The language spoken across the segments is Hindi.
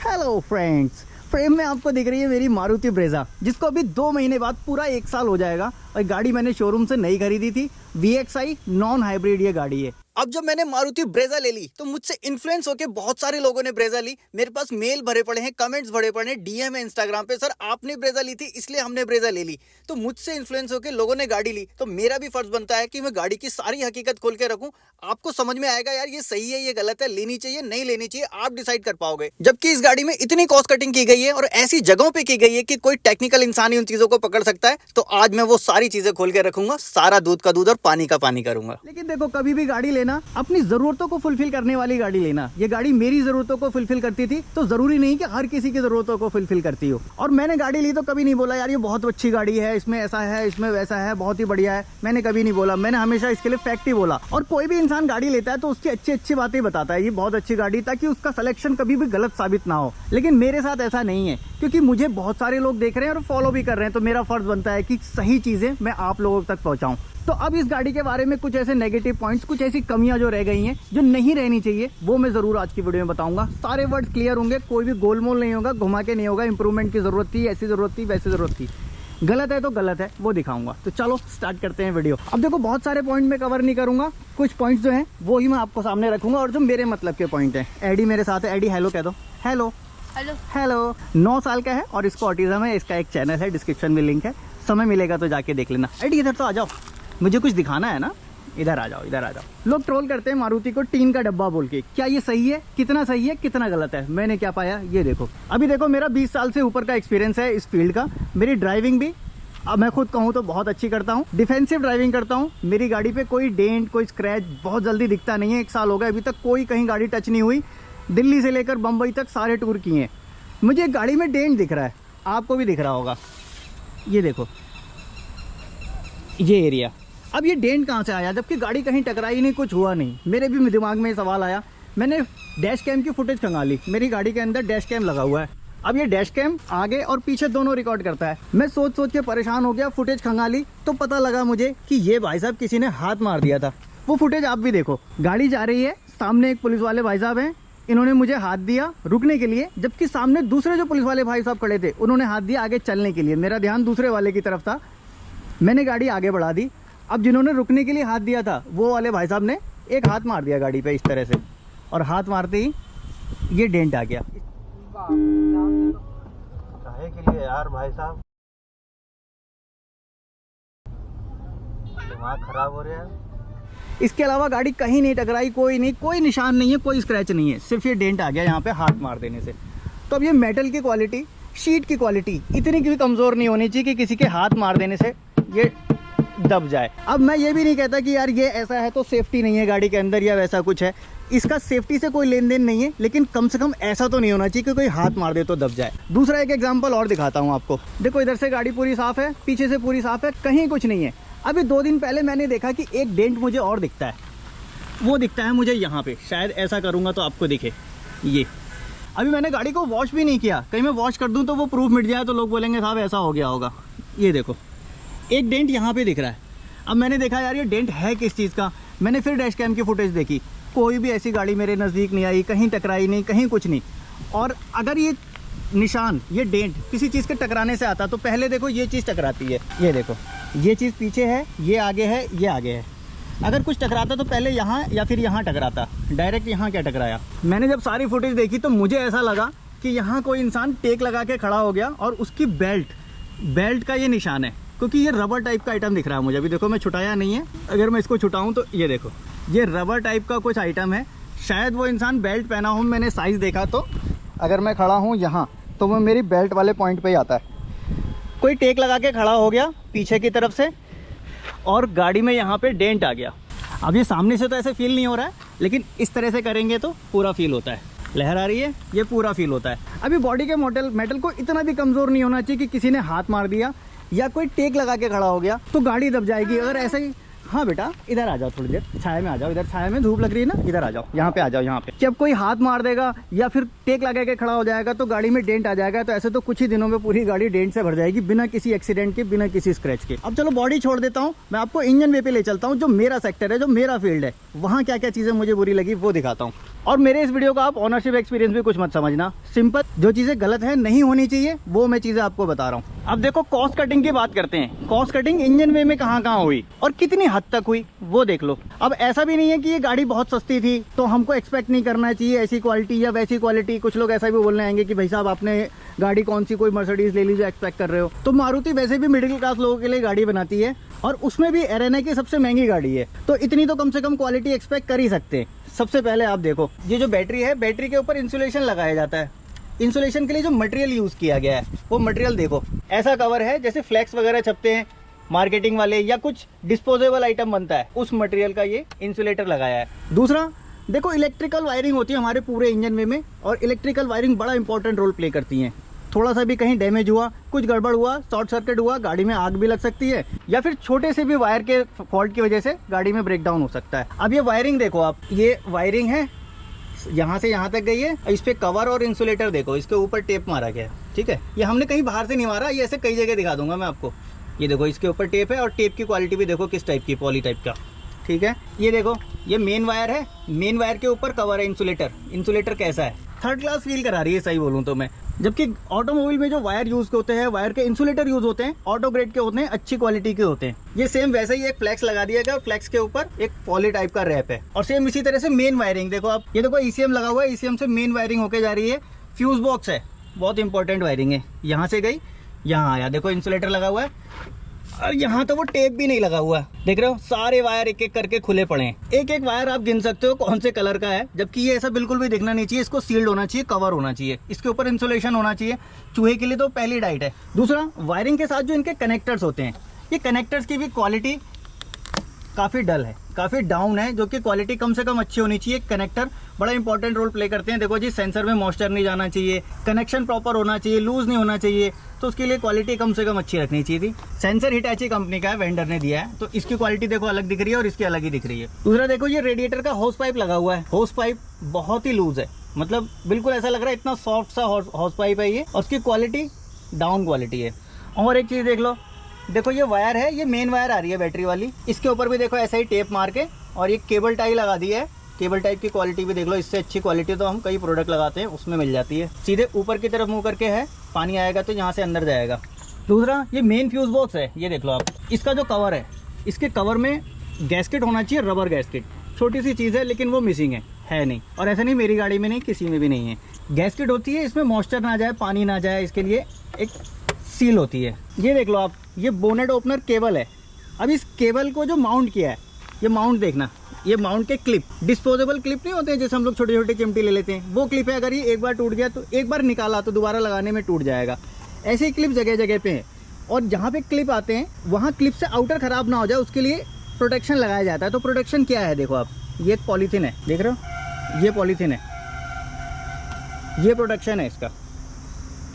हेलो फ्रेंड्स, फ्रेम में आपको दिख रही है मेरी मारुति ब्रेजा, जिसको अभी 2 महीने बाद पूरा 1 साल हो जाएगा। और गाड़ी मैंने शोरूम से नई खरीदी थी। VXI नॉन हाइब्रिड ये गाड़ी है। अब जब मैंने मारुति ब्रेजा ले ली तो मुझसे इन्फ्लुएंस होकर बहुत सारे लोगों ने ब्रेजा ली। मेरे पास मेल भरे पड़े हैं, कमेंट्स भरे पड़े हैं, DM है इंस्टाग्राम पे, सर आपने ब्रेजा ली थी इसलिए हमने ब्रेजा ले ली। तो मुझसे इन्फ्लुएंस होकर लोगों ने गाड़ी ली, तो मेरा भी फर्ज बनता है कि मैं गाड़ी की सारी हकीकत खोल के रखूं। आपको समझ में आएगा यार ये सही है ये गलत है, लेनी चाहिए नहीं लेनी चाहिए, आप डिसाइड कर पाओगे। जबकि इस गाड़ी में इतनी कॉस्ट कटिंग की गई है और ऐसी जगहों पे की गई है कि कोई टेक्निकल इंसान ही उन चीजों को पकड़ सकता है। तो आज मैं वो सारी चीजें खोल के रखूंगा, सारा दूध का दूध और पानी का पानी करूंगा। लेकिन देखो, कभी भी गाड़ी लेना अपनी जरूरतों को फुलफिल करने वाली गाड़ी लेना। ये गाड़ी मेरी जरूरतों को फुलफिल करती थी, तो जरूरी नहीं कि हर किसी की जरूरतों को फुलफिल करती हो। और मैंने गाड़ी ली तो कभी नहीं बोला यार ये बहुत अच्छी गाड़ी है, इसमें ऐसा है, इसमें वैसा है, बहुत ही बढ़िया है। मैंने कभी नहीं बोला, मैंने हमेशा इसके लिए फैक्ट ही बोला। और कोई भी इंसान गाड़ी लेता है तो उसकी अच्छी अच्छी बातें बताता है, ये बहुत अच्छी गाड़ी, ताकि उसका सिलेक्शन कभी भी गलत साबित ना हो। लेकिन मेरे साथ ऐसा नहीं है, क्योंकि मुझे बहुत सारे लोग देख रहे हैं और फॉलो भी कर रहे हैं। तो मेरा फर्ज बनता है कि सही चीजें मैं आप लोगों तक पहुंचाऊं। तो अब इस गाड़ी के बारे में कुछ ऐसे नेगेटिव पॉइंट्स, कुछ ऐसी कमियां जो रह गई हैं, जो नहीं रहनी चाहिए, वो मैं जरूर आज की वीडियो में बताऊंगा। सारे वर्ड्स क्लियर होंगे, कोई भी गोलमोल नहीं होगा, घुमा के नहीं होगा। इंप्रूवमेंट की जरूरत थी, ऐसी जरूरत थी, वैसी जरूरत थी, गलत है तो गलत है, वो दिखाऊंगा। तो चलो स्टार्ट करते हैं वीडियो। अब देखो, बहुत सारे पॉइंट मैं कवर नहीं करूंगा, कुछ पॉइंट्स जो हैं वो ही मैं आपको सामने रखूंगा और जो मेरे मतलब के पॉइंट हैं। एडी मेरे साथ है, एडी हेलो कह दो। Hello hello hello. 9 साल का है और इसको ऑटिज्म है। इसका एक चैनल है, डिस्क्रिप्शन में लिंक है, समय मिलेगा तो जाके देख लेना। एडी इधर तो आ जाओ, मुझे कुछ दिखाना है ना, इधर आ जाओ, इधर आ जाओ। लोग ट्रोल करते हैं मारुति को टीन का डब्बा बोल के। क्या ये सही है? कितना सही है, कितना गलत है? मैंने क्या पाया ये देखो। अभी देखो, मेरा 20 साल से ऊपर का एक्सपीरियंस है इस फील्ड का। मेरी ड्राइविंग भी, अब मैं खुद कहूँ तो बहुत अच्छी करता हूँ, डिफेंसिव ड्राइविंग करता हूँ। मेरी गाड़ी पे कोई डेंट, कोई स्क्रैच बहुत जल्दी दिखता नहीं है। 1 साल हो गया, अभी तक कोई कहीं गाड़ी टच नहीं हुई। दिल्ली से लेकर बम्बई तक सारे टूर किए हैं। मुझे गाड़ी में डेंट दिख रहा है, आपको भी दिख रहा होगा, ये देखो ये एरिया। अब ये डेंट कहाँ से आया, जबकि गाड़ी कहीं टकराई नहीं, कुछ हुआ नहीं। मेरे भी दिमाग में सवाल आया, मैंने डैश कैम की फुटेज खंगाली। मेरी गाड़ी के अंदर डैश कैम लगा हुआ है। अब ये डैश कैम आगे और पीछे दोनों रिकॉर्ड करता है। मैं सोच सोच के परेशान हो गया, फुटेज खंगाली तो पता लगा मुझे कि ये भाई साहब किसी ने हाथ मार दिया था। वो फुटेज आप भी देखो। गाड़ी जा रही है, सामने एक पुलिस वाले भाई साहब हैं, इन्होंने मुझे हाथ दिया रुकने के लिए, जबकि सामने दूसरे जो पुलिस वाले भाई साहब खड़े थे उन्होंने हाथ दिया आगे चलने के लिए। मेरा ध्यान दूसरे वाले की तरफ था, मैंने गाड़ी आगे बढ़ा दी। अब जिन्होंने रुकने के लिए हाथ दिया था वो वाले भाई साहब ने एक हाथ मार दिया गाड़ी पे इस तरह से, और हाथ मारते ही ये डेंट आ गया। काहे के लिए यार भाई साहब, दिमाग खराब हो रहा है। इसके अलावा गाड़ी कहीं नहीं टकराई, कोई नहीं, कोई निशान नहीं है, कोई स्क्रैच नहीं है, सिर्फ ये डेंट आ गया यहाँ पे हाथ मार देने से। तो अब ये मेटल की क्वालिटी, शीट की क्वालिटी इतनी भी कमज़ोर नहीं होनी चाहिए कि किसी के हाथ मार देने से ये दब जाए। अब मैं ये भी नहीं कहता कि यार ये ऐसा है तो सेफ्टी नहीं है गाड़ी के अंदर या वैसा कुछ है, इसका सेफ्टी से कोई लेन देन नहीं है, लेकिन कम से कम ऐसा तो नहीं होना चाहिए कि कोई हाथ मार दे तो दब जाए। दूसरा एक एग्जांपल और दिखाता हूँ आपको। देखो, इधर से गाड़ी पूरी साफ़ है, पीछे से पूरी साफ़ है, कहीं कुछ नहीं है। अभी 2 दिन पहले मैंने देखा कि एक डेंट मुझे और दिखता है, वो दिखता है मुझे यहाँ पे, शायद ऐसा करूँगा तो आपको दिखे ये। अभी मैंने गाड़ी को वॉश भी नहीं किया, कहीं मैं वॉश कर दूँ तो वो प्रूफ मिट जाए तो लोग बोलेंगे साहब ऐसा हो गया होगा। ये देखो, एक डेंट यहाँ पे दिख रहा है। अब मैंने देखा यार ये डेंट है किस चीज़ का। मैंने फिर डैश कैम की फुटेज देखी, कोई भी ऐसी गाड़ी मेरे नज़दीक नहीं आई, कहीं टकराई नहीं, कहीं कुछ नहीं। और अगर ये निशान, ये डेंट किसी चीज़ के टकराने से आता तो पहले देखो ये चीज़ टकराती है, ये देखो ये चीज़ पीछे है, ये आगे है, ये आगे है। अगर कुछ टकराता तो पहले यहाँ या फिर यहाँ टकराता, डायरेक्ट यहाँ क्या टकराया। मैंने जब सारी फुटेज देखी तो मुझे ऐसा लगा कि यहाँ कोई इंसान टेक लगा के खड़ा हो गया और उसकी बेल्ट का ये निशान है, क्योंकि ये रबर टाइप का आइटम दिख रहा है मुझे। अभी देखो, मैं छुटाया नहीं है, अगर मैं इसको छुटाऊँ तो ये देखो ये रबर टाइप का कुछ आइटम है। शायद वो इंसान बेल्ट पहना हो, मैंने साइज़ देखा तो अगर मैं खड़ा हूँ यहाँ तो वो मेरी बेल्ट वाले पॉइंट पे ही आता है। कोई टेक लगा के खड़ा हो गया पीछे की तरफ से और गाड़ी में यहाँ पे डेंट आ गया। अब ये सामने से तो ऐसे फील नहीं हो रहा है, लेकिन इस तरह से करेंगे तो पूरा फील होता है। लहर आ रही है, ये पूरा फील होता है। अभी बॉडी के मेटल को इतना भी कमज़ोर नहीं होना चाहिए कि किसी ने हाथ मार दिया या कोई टेक लगा के खड़ा हो गया तो गाड़ी दब जाएगी। अगर ऐसे ही हाँ बेटा इधर आ जाओ, थोड़ी देर छाया में आ जाओ, इधर छाया में धूप लग रही है ना, इधर आ जाओ, यहाँ पे आ जाओ। यहाँ पे जब कोई हाथ मार देगा या फिर टेक लगा के खड़ा हो जाएगा तो गाड़ी में डेंट आ जाएगा। तो ऐसे तो कुछ ही दिनों में पूरी गाड़ी डेंट से भर जाएगी, बिना किसी एक्सीडेंट के, बिना किसी स्क्रैच के। अब चलो बॉडी छोड़ देता हूँ, मैं आपको इंजन वे पे ले चलता हूँ, जो मेरा सेक्टर है, जो मेरा फील्ड है, वहाँ क्या क्या चीज़ें मुझे बुरी लगी वो दिखाता हूँ। और मेरे इस वीडियो का आप ऑनरशिप एक्सपीरियंस भी कुछ मत समझना, सिंपल जो चीज़ें गलत है, नहीं होनी चाहिए, वो मैं चीज़ें आपको बता रहा हूँ। अब देखो कॉस्ट कटिंग की बात करते हैं। कॉस्ट कटिंग इंजन वे में कहाँ कहाँ हुई और कितनी हद तक हुई वो देख लो। अब ऐसा भी नहीं है कि ये गाड़ी बहुत सस्ती थी तो हमको एक्सपेक्ट नहीं करना चाहिए ऐसी क्वालिटी या वैसी क्वालिटी। कुछ लोग ऐसा भी बोलने आएंगे कि भाई साहब आपने गाड़ी कौन सी, कोई मर्सिडीज ले लीजिए, एक्सपेक्ट कर रहे हो। तो मारुति वैसे भी मिडिल क्लास लोगों के लिए गाड़ी बनाती है और उसमें भी एरेना की सबसे महंगी गाड़ी है, तो इतनी तो कम से कम क्वालिटी एक्सपेक्ट कर ही सकते हैं। सबसे पहले आप देखो ये जो बैटरी है, बैटरी के ऊपर इंसुलेशन लगाया जाता है। इंसुलेशन के लिए जो मटेरियल यूज़ किया गया है वो मटेरियल देखो, ऐसा कवर है जैसे फ्लेक्स वगैरह छपते हैं मार्केटिंग वाले या कुछ डिस्पोजेबल आइटम बनता है, उस मटेरियल का ये इंसुलेटर लगाया है। दूसरा देखो इलेक्ट्रिकल वायरिंग होती है हमारे पूरे इंजन में और इलेक्ट्रिकल वायरिंग बड़ा इंपॉर्टेंट रोल प्ले करती है। थोड़ा सा भी कहीं डैमेज हुआ, कुछ गड़बड़ हुआ, शॉर्ट सर्किट हुआ, गाड़ी में आग भी लग सकती है या फिर छोटे से भी वायर के फॉल्ट की वजह से गाड़ी में ब्रेकडाउन हो सकता है। अब ये वायरिंग देखो आप, ये वायरिंग है यहाँ से यहाँ तक गई है, इस पे कवर और इंसुलेटर देखो, इसके ऊपर टेप मारा गया है, ठीक है। ये हमने कहीं बाहर से नहीं मारा, ये ऐसे कई जगह दिखा दूंगा मैं आपको। ये देखो इसके ऊपर टेप है और टेप की क्वालिटी भी देखो किस टाइप की, पॉली टाइप का, ठीक है। ये देखो ये मेन वायर है, मेन वायर के ऊपर कवर है इंसुलेटर। इंसुलेटर कैसा है, थर्ड क्लास फील करा रही है सही बोलूँ तो मैं। जबकि ऑटोमोबाइल में जो वायर यूज होते हैं, वायर के इंसुलेटर यूज होते हैं, ऑटो ग्रेड के होते हैं, अच्छी क्वालिटी के होते हैं। ये सेम वैसे ही एक फ्लेक्स लगा दिया गया और फ्लेक्स के ऊपर एक पॉली टाइप का रैप है। और सेम इसी तरह से मेन वायरिंग देखो आप, ये देखो ईसीएम लगा हुआ है, ईसीएम से मेन वायरिंग होके जा रही है। फ्यूज बॉक्स है, बहुत इंपॉर्टेंट वायरिंग है, यहाँ से गई यहाँ आया, देखो इंसुलेटर लगा हुआ है और यहाँ तो वो टेप भी नहीं लगा हुआ, देख रहे हो सारे वायर एक एक करके खुले पड़े हैं। एक एक वायर आप गिन सकते हो कौन से कलर का है, जबकि ये ऐसा बिल्कुल भी दिखना नहीं चाहिए। इसको सील्ड होना चाहिए, कवर होना चाहिए, इसके ऊपर इंसुलेशन होना चाहिए। चूहे के लिए तो पहली डाइट है। दूसरा वायरिंग के साथ जो इनके कनेक्टर्स होते हैं, ये कनेक्टर्स की भी क्वालिटी काफ़ी डल है, काफ़ी डाउन है, जो कि क्वालिटी कम से कम अच्छी होनी चाहिए। कनेक्टर बड़ा इंपॉर्टेंट रोल प्ले करते हैं। देखो जी सेंसर में मॉइस्चर नहीं जाना चाहिए, कनेक्शन प्रॉपर होना चाहिए, लूज नहीं होना चाहिए, तो उसके लिए क्वालिटी कम से कम अच्छी रखनी चाहिए थी। सेंसर हिटाची कंपनी का है, वेंडर ने दिया है, तो इसकी क्वालिटी देखो अलग दिख रही है और इसकी अलग ही दिख रही है। दूसरा देखो ये रेडिएटर का होस पाइप लगा हुआ है, होस पाइप बहुत ही लूज है, मतलब बिल्कुल ऐसा लग रहा है इतना सॉफ्ट सा होस पाइप है ये, और उसकी क्वालिटी डाउन क्वालिटी है। और एक चीज़ देख लो, देखो ये वायर है, ये मेन वायर आ रही है बैटरी वाली, इसके ऊपर भी देखो ऐसा ही टेप मार के और ये केबल टाई लगा दी है। केबल टाइप की क्वालिटी भी देख लो, इससे अच्छी क्वालिटी तो हम कई प्रोडक्ट लगाते हैं उसमें मिल जाती है। सीधे ऊपर की तरफ मुंह करके है, पानी आएगा तो यहाँ से अंदर जाएगा। दूसरा ये मेन फ्यूज बॉक्स है, ये देख लो आप, इसका जो कवर है, इसके कवर में गैस्केट होना चाहिए, रबर गैस्केट। छोटी सी चीज़ है लेकिन वो मिसिंग है नहीं, और ऐसा नहीं मेरी गाड़ी में नहीं, किसी में भी नहीं है। गैस्केट होती है, इसमें मॉइस्चर ना जाए, पानी ना जाए, इसके लिए एक सील होती है। ये देख लो आप, ये बोनेट ओपनर केबल है। अब इस केबल को जो माउंट किया है, ये माउंट देखना, ये माउंट के क्लिप, डिस्पोजेबल क्लिप नहीं होते हैं जैसे हम लोग छोटे छोटे चिमटी ले लेते हैं, वो क्लिप है। अगर ये एक बार टूट गया तो एक बार निकाला तो दोबारा लगाने में टूट जाएगा। ऐसे ही क्लिप जगह जगह पे हैं, और जहाँ पे क्लिप आते हैं वहाँ क्लिप से आउटर ख़राब ना हो जाए उसके लिए प्रोटेक्शन लगाया जाता है। तो प्रोटेक्शन क्या है देखो आप, ये एक पॉलीथीन है, देख रहे हो, ये पॉलीथीन है, ये प्रोटेक्शन है इसका।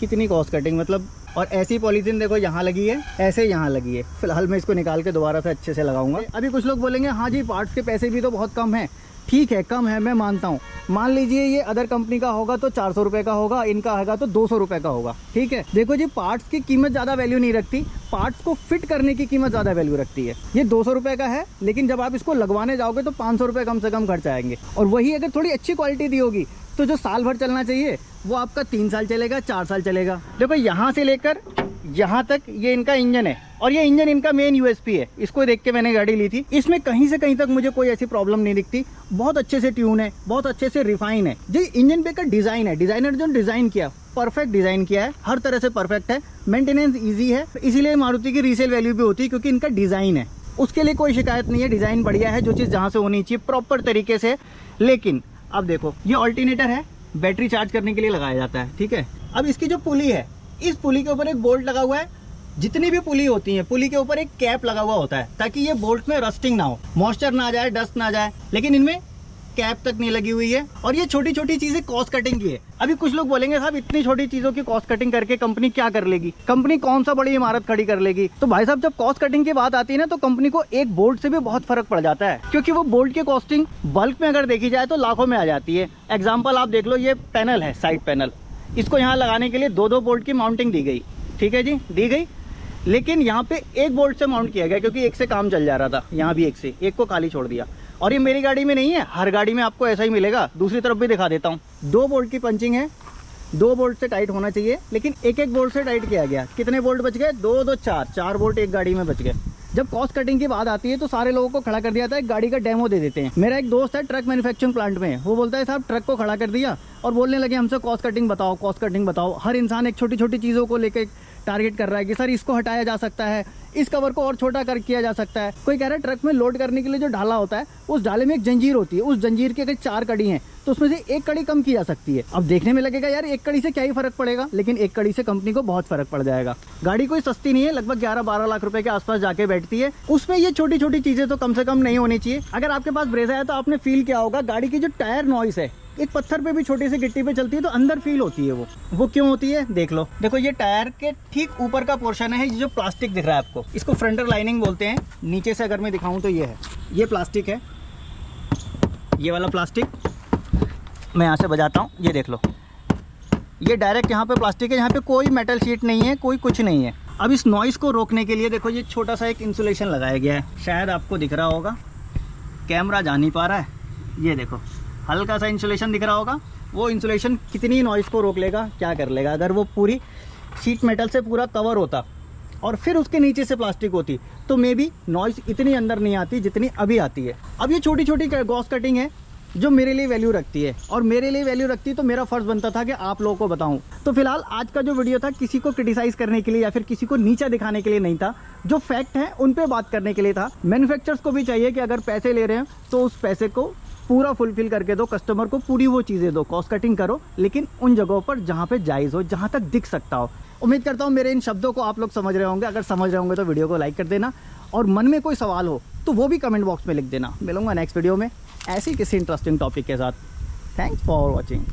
कितनी कॉस्ट कटिंग, मतलब। और ऐसी पॉलीथीन देखो यहाँ लगी है, ऐसे यहाँ लगी है। फिलहाल मैं इसको निकाल के दोबारा से अच्छे से लगाऊंगा। अभी कुछ लोग बोलेंगे हाँ जी पार्ट्स के पैसे भी तो बहुत कम हैं। ठीक है कम है, मैं मानता हूँ। मान लीजिए ये अदर कंपनी का होगा तो 400 रुपये का होगा, इनका होगा तो 200 रुपये का होगा, ठीक है। देखो जी पार्ट्स की कीमत ज़्यादा वैल्यू नहीं रखती, पार्ट्स को फिट करने की कीमत ज़्यादा वैल्यू रखती है। ये 200 रुपये का है, लेकिन जब आप इसको लगवाने जाओगे तो 500 रुपये कम से कम खर्च आएंगे। और वही अगर थोड़ी अच्छी क्वालिटी दी होगी तो जो साल भर चलना चाहिए वो आपका 3 साल चलेगा, 4 साल चलेगा। देखो यहाँ से लेकर यहाँ तक ये इनका इंजन है, और ये इंजन इनका मेन यूएसपी है। इसको देख के मैंने गाड़ी ली थी, इसमें कहीं से कहीं तक मुझे कोई ऐसी प्रॉब्लम नहीं दिखती। बहुत अच्छे से ट्यून है, बहुत अच्छे से रिफाइन है। जी इंजन पे का डिज़ाइन है, डिज़ाइनर जो डिज़ाइन किया परफेक्ट डिज़ाइन किया है, हर तरह से परफेक्ट है। मेंटेनेंस ईजी है, इसीलिए मारुति की रीसेल वैल्यू भी होती है, क्योंकि इनका डिज़ाइन है। उसके लिए कोई शिकायत नहीं है, डिज़ाइन बढ़िया है, जो चीज़ जहाँ से होनी चाहिए प्रॉपर तरीके से। लेकिन अब देखो ये ऑल्टरनेटर है, बैटरी चार्ज करने के लिए लगाया जाता है, ठीक है। अब इसकी जो पुली है, इस पुली के ऊपर एक बोल्ट लगा हुआ है। जितनी भी पुली होती है, पुली के ऊपर एक कैप लगा हुआ होता है, ताकि ये बोल्ट में रस्टिंग ना हो, मॉइस्चर ना जाए, डस्ट ना जाए। लेकिन इनमें कैप तक नहीं लगी हुई है। और ये छोटी छोटी चीज़ें कॉस्ट कटिंग की है। अभी कुछ लोग बोलेंगे साहब इतनी छोटी चीज़ों की कॉस्ट कटिंग करके कंपनी क्या कर लेगी, कंपनी कौन सा बड़ी इमारत खड़ी कर लेगी। तो भाई साहब जब कॉस्ट कटिंग की बात आती है ना तो कंपनी को एक बोल्ट से भी बहुत फर्क पड़ जाता है, क्योंकि वो बोल्ट की कॉस्टिंग बल्क में अगर देखी जाए तो लाखों में आ जाती है। एग्जाम्पल आप देख लो, ये पैनल है साइड पैनल, इसको यहाँ लगाने के लिए 2-2 बोल्ट की माउंटिंग दी गई, ठीक है जी, दी गई। लेकिन यहाँ पे एक बोल्ट से माउंट किया गया क्योंकि एक से काम चल जा रहा था, यहाँ भी एक से, एक को खाली छोड़ दिया। और ये मेरी गाड़ी में नहीं है, हर गाड़ी में आपको ऐसा ही मिलेगा। दूसरी तरफ भी दिखा देता हूँ, 2 बोल्ट की पंचिंग है, 2 बोल्ट से टाइट होना चाहिए, लेकिन एक एक बोल्ट से टाइट किया गया। कितने बोल्ट बच गए? 2 2 4 बोल्ट एक गाड़ी में बच गए। जब कॉस्ट कटिंग की बात आती है तो सारे लोगों को खड़ा कर दिया था, एक गाड़ी का डेमो दे देते हैं। मेरा एक दोस्त है ट्रक मैन्युफैक्चरिंग प्लांट में, वो बोलता है साहब ट्रक को खड़ा कर दिया और बोलने लगे हमसे कॉस्ट कटिंग बताओ, कॉस्ट कटिंग बताओ। हर इंसान एक छोटी छोटी चीज़ों को लेकर टारगेट कर रहा है कि सर इसको हटाया जा सकता है, इस कवर को और छोटा कर किया जा सकता है। कोई कह रहा है ट्रक में लोड करने के लिए जो ढाला होता है उस ढाले में एक जंजीर होती है, उस जंजीर के अगर 4 कड़ी हैं तो उसमें से एक कड़ी कम की जा सकती है। अब देखने में लगेगा यार एक कड़ी से क्या ही फर्क पड़ेगा, लेकिन एक कड़ी से कंपनी को बहुत फर्क पड़ जाएगा। गाड़ी कोई सस्ती नहीं है, लगभग 11-12 लाख रुपए के आसपास जाके बैठती है। उसमें ये छोटी छोटी चीजें तो कम से कम नहीं होनी चाहिए। अगर आपके पास ब्रेजा है तो आपने फील किया होगा, गाड़ी की जो टायर नॉइस है एक पत्थर पे भी छोटी सी गिट्टी पे चलती है तो अंदर फील होती है। वो क्यों होती है देख लो। देखो ये टायर के ठीक ऊपर का पोर्शन है, ये जो प्लास्टिक दिख रहा है आपको, इसको फ्रंटर लाइनिंग बोलते हैं। नीचे से अगर मैं दिखाऊं तो ये है, ये प्लास्टिक है, ये वाला प्लास्टिक मैं यहाँ से बजाता हूँ, ये देख लो, ये डायरेक्ट यहाँ पे प्लास्टिक है, यहाँ पे कोई मेटल शीट नहीं है, कोई कुछ नहीं है। अब इस नॉइस को रोकने के लिए देखो ये छोटा सा एक इंसुलेशन लगाया गया है, शायद आपको दिख रहा होगा, कैमरा जा नहीं पा रहा है, ये देखो हल्का सा इंसुलेशन दिख रहा होगा। वो इंसुलेशन कितनी नॉइस को रोक लेगा, क्या कर लेगा। अगर वो पूरी शीट मेटल से पूरा कवर होता और फिर उसके नीचे से प्लास्टिक होती तो मे बी नॉइस इतनी अंदर नहीं आती जितनी अभी आती है। अब ये छोटी छोटी कॉस्ट कटिंग है जो मेरे लिए वैल्यू रखती है, और मेरे लिए वैल्यू रखती है तो मेरा फर्ज बनता था कि आप लोगों को बताऊं। तो फिलहाल आज का जो वीडियो था किसी को क्रिटिसाइज करने के लिए या फिर किसी को नीचा दिखाने के लिए नहीं था, जो फैक्ट है उन पे बात करने के लिए था। मैन्युफैक्चरर्स को भी चाहिए कि अगर पैसे ले रहे हैं तो उस पैसे को पूरा फुलफिल करके दो, कस्टमर को पूरी वो चीज़ें दो, कॉस्ट कटिंग करो, लेकिन उन जगहों पर जहाँ पे जायज़ हो, जहाँ तक दिख सकता हो। उम्मीद करता हूँ मेरे इन शब्दों को आप लोग समझ रहे होंगे। अगर समझ रहे होंगे तो वीडियो को लाइक कर देना, और मन में कोई सवाल हो तो वो भी कमेंट बॉक्स में लिख देना। मिलूंगा नेक्स्ट वीडियो में ऐसी किसी इंटरेस्टिंग टॉपिक के साथ। Thanks for watching.